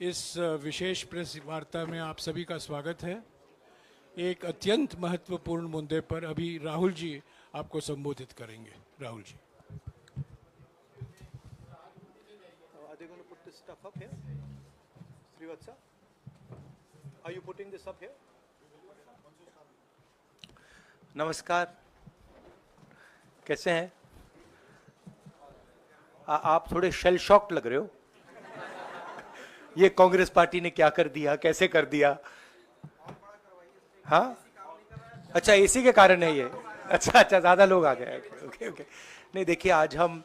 इस विशेष प्रेस वार्ता में आप सभी का स्वागत है। एक अत्यंत महत्वपूर्ण मुद्दे पर अभी राहुल जी आपको संबोधित करेंगे। Rahul ji. Are they going to put this stuff up here? Srivatsa? Are you putting this up here? नमस्कार, कैसे हैं? आप थोड़े शेल शॉक्ड लग रहे हो। ये कांग्रेस पार्टी ने क्या कर दिया, कैसे कर दिया? हाँ, अच्छा इसी के कारण है ये। अच्छा ज्यादा लोग आ गए। ओके। नहीं देखिए, आज हम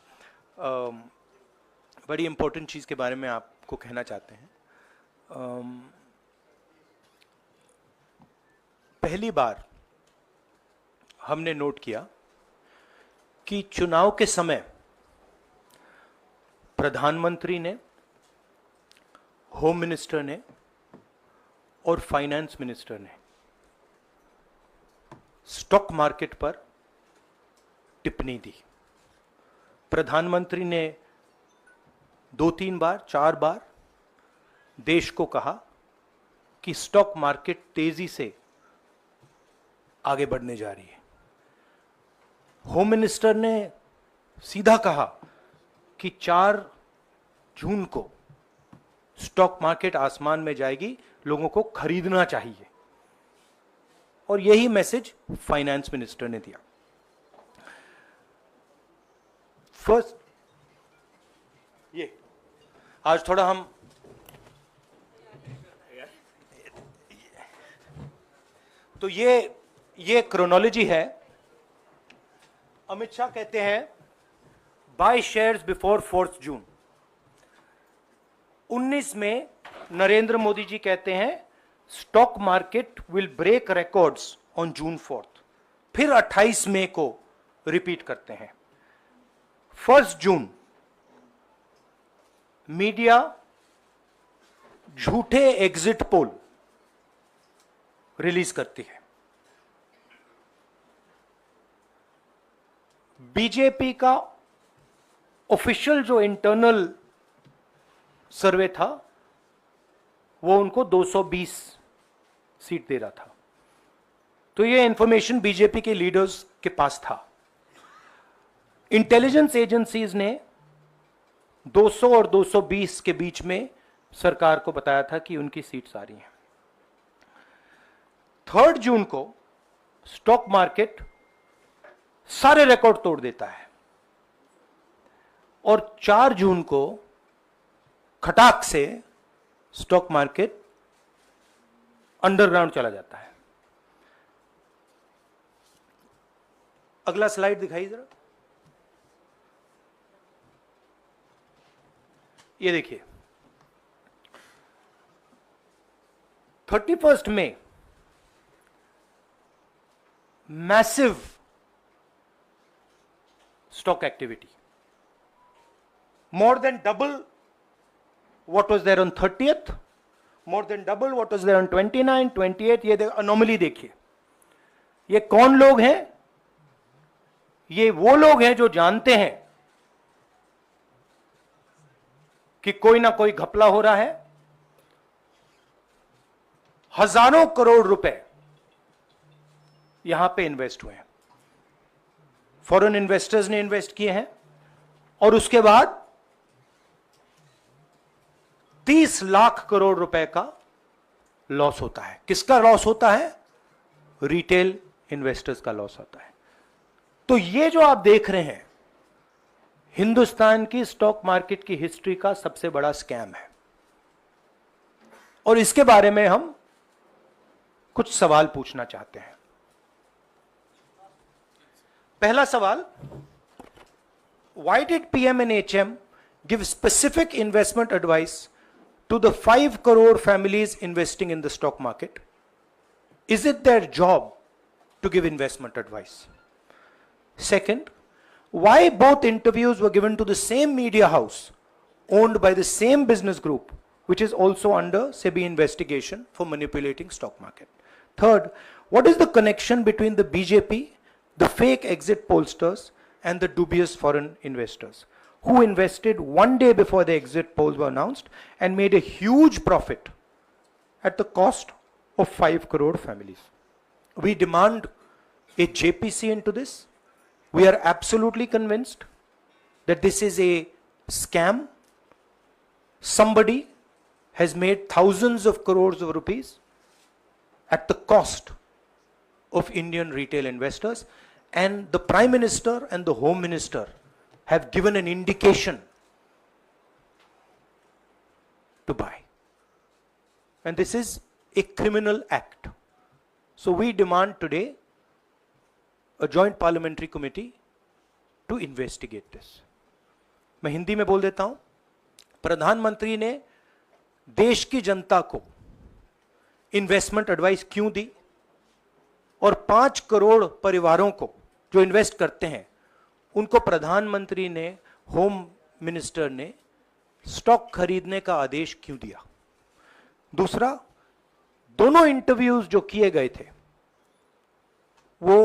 बड़ी इंपॉर्टेंट चीज के बारे में आपको कहना चाहते हैं। पहली बार हमने नोट किया कि चुनाव के समय प्रधानमंत्री ने, होम मिनिस्टर ने और फाइनेंस मिनिस्टर ने स्टॉक मार्केट पर टिप्पणी दी। प्रधानमंत्री ने 2-3 बार, 4 बार देश को कहा कि स्टॉक मार्केट तेजी से आगे बढ़ने जा रही है। होम मिनिस्टर ने सीधा कहा कि 4 जून को स्टॉक मार्केट आसमान में जाएगी, लोगों को खरीदना चाहिए। और यही मैसेज फाइनेंस मिनिस्टर ने दिया। फर्स्ट, ये आज थोड़ा हम तो ये क्रोनोलॉजी है। अमित शाह कहते हैं बाय शेयर्स बिफोर 4 जून। 19 में नरेंद्र मोदी जी कहते हैं stock market will break records on June 4। फिर 28 मई को रिपीट करते हैं। 1 जून मीडिया झूठे एग्जिट पोल रिलीज करती है। बीजेपी का ऑफिशियल जो इंटरनल सर्वे था वो उनको 220 सीट दे रहा था। तो ये इंफॉर्मेशन बीजेपी के लीडर्स के पास था। इंटेलिजेंस एजेंसीज ने 200 और 220 के बीच में सरकार को बताया था कि उनकी सीट्स आ रही हैं। 3 जून को स्टॉक मार्केट सारे रिकॉर्ड तोड़ देता है और 4 जून को खटाक से स्टॉक मार्केट अंडरग्राउंड चला जाता है। अगला स्लाइड दिखाइए जरा। ये देखिए, 31 मई massive stock activity, more than double what was there on 30th, more than double what was there on 29, 28। ये अनोमली देखिए। ये कौन लोग हैं? ये वो लोग हैं जो जानते हैं कि कोई ना कोई घपला हो रहा है। हजारों करोड़ रुपए यहां पे इन्वेस्ट हुए हैं, फॉरेन इन्वेस्टर्स ने इन्वेस्ट किए हैं। और उसके बाद 30 लाख करोड़ रुपए का लॉस होता है। किसका लॉस होता है? रिटेल इन्वेस्टर्स का लॉस होता है। तो ये जो आप देख रहे हैं, हिंदुस्तान की स्टॉक मार्केट की हिस्ट्री का सबसे बड़ा स्कैम है। और इसके बारे में हम कुछ सवाल पूछना चाहते हैं। पहला सवाल, why did PM and HM give specific investment advice to the 5 crore families investing in the stock market? Is it their job to give investment advice? Second, why both interviews were given to the same media house owned by the same business group, which is also under SEBI investigation for manipulating stock market? Third, what is the connection between the BJP, the fake exit pollsters and the dubious foreign investors? who invested one day before the exit polls were announced and made a huge profit at the cost of 5 crore families. We demand a JPC into this. We are absolutely convinced that this is a scam. Somebody has made thousands of crores of rupees at the cost of Indian retail investors, and the Prime Minister and the Home Minister have given an indication to buy. And this is a criminal act. So we demand today a joint parliamentary committee to investigate this. मैं हिंदी में बोल देता हूं, प्रधानमंत्री ने देश की जनता को इन्वेस्टमेंट एडवाइस क्यों दी, और 5 करोड़ परिवारों को जो इन्वेस्ट करते हैं उनको प्रधानमंत्री ने, होम मिनिस्टर ने स्टॉक खरीदने का आदेश क्यों दिया। दूसरा, दोनों इंटरव्यूज जो किए गए थे वो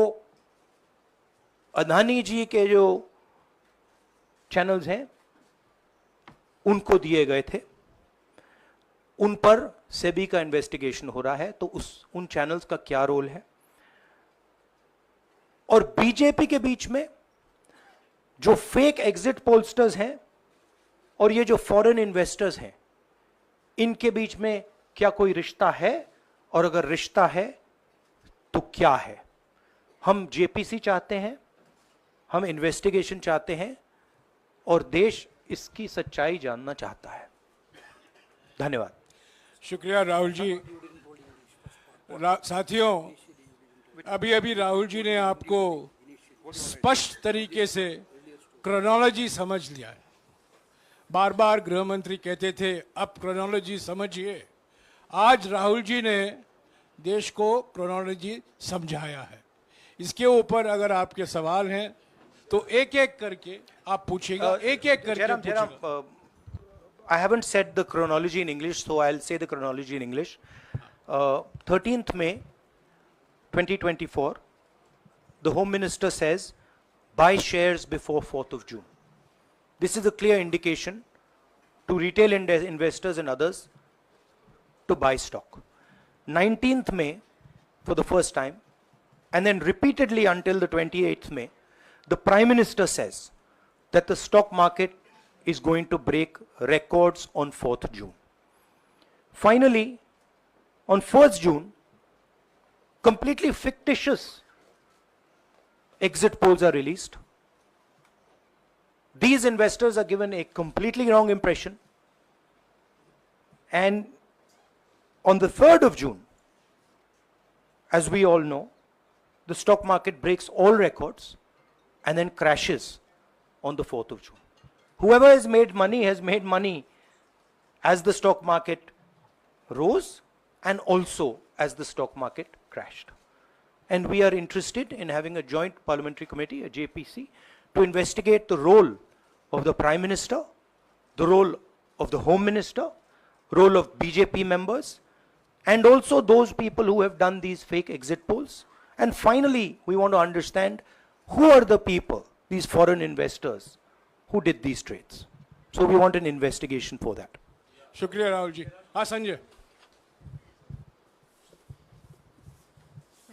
अदानी जी के जो चैनल्स हैं उनको दिए गए थे, उन पर सेबी का इन्वेस्टिगेशन हो रहा है, तो उन चैनल्स का क्या रोल है। और बीजेपी के बीच में जो फेक एग्जिट पोलस्टर्स हैं और ये जो फॉरेन इन्वेस्टर्स हैं, इनके बीच में क्या कोई रिश्ता है, और अगर रिश्ता है तो क्या है। हम जेपीसी चाहते हैं, हम इन्वेस्टिगेशन चाहते हैं, और देश इसकी सच्चाई जानना चाहता है। धन्यवाद। शुक्रिया राहुल जी। साथियों, अभी अभी राहुल जी ने आपको स्पष्ट तरीके से क्रोनोलॉजी समझ लिया है। बार बार गृह मंत्री कहते थे अब क्रोनोलॉजी समझिए। आज राहुल जी ने देश को क्रोनोलॉजी समझाया है। इसके ऊपर अगर आपके सवाल हैं तो एक एक करके आप पूछेगा, एक एक करके पूछेगा। I haven't said the chronology in English, so I'll say the chronology in English. 13th May 2024, the Home Minister says, buy shares before 4th of June. This is a clear indication to retail investors and others to buy stock. 19th May, for the first time, and then repeatedly until the 28th May, the Prime Minister says that the stock market is going to break records on 4th June. Finally, on 1st June, completely fictitious exit polls are released. These investors are given a completely wrong impression. And on the 3rd of June, as we all know, the stock market breaks all records and then crashes on the 4th of June. Whoever has made money as the stock market rose and also as the stock market crashed. And we are interested in having a joint parliamentary committee, a JPC, to investigate the role of the Prime Minister, the role of the Home Minister, role of BJP members, and also those people who have done these fake exit polls. And finally, we want to understand who are the people, these foreign investors, who did these trades. So we want an investigation for that. शुक्रिया राहुल जी। हाँ संजय।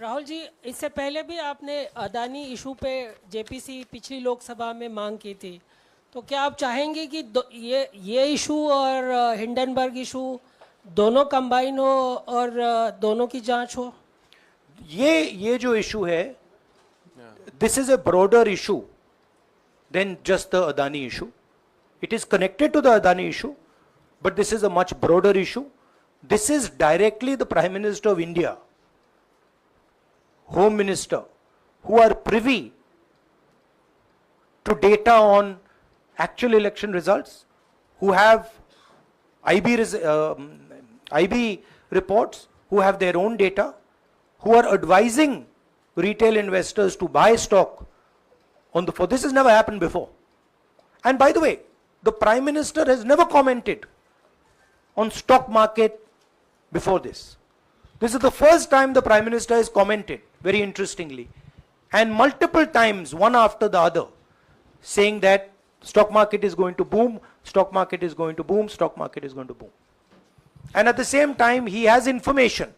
राहुल जी, इससे पहले भी आपने Adani issue पे JPC पिछली लोकसभा में मांग की थी, तो क्या आप चाहेंगे कि ये इशू और हिंडनबर्ग इशू दोनों कंबाइन हो और दोनों की जांच हो? ये जो इशू है, this is a broader issue than just the Adani issue. It is connected to the Adani issue, but this is a much broader issue. This is directly the Prime Minister of India, Home Minister, who are privy to data on actual election results, who have IB reports, who have their own data, who are advising retail investors to buy stock on the 4th. This has never happened before. And by the way, the Prime Minister has never commented on stock market before this. This is the first time the Prime Minister has commented, very interestingly, and multiple times, one after the other, saying that stock market is going to boom, stock market is going to boom, stock market is going to boom. And at the same time, he has information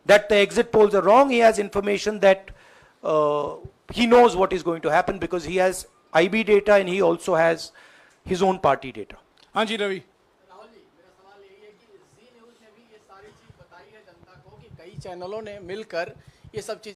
that the exit polls are wrong. He has information that he knows what is going to happen because he has IB data and he also has his own party data. हाँ जी रवि। राहुल जी, मेरा सवाल यही है कि जी news ने भी ये सारी चीज बताई है जनता को कि कई चैनलों ने मिलकर ये सब चीज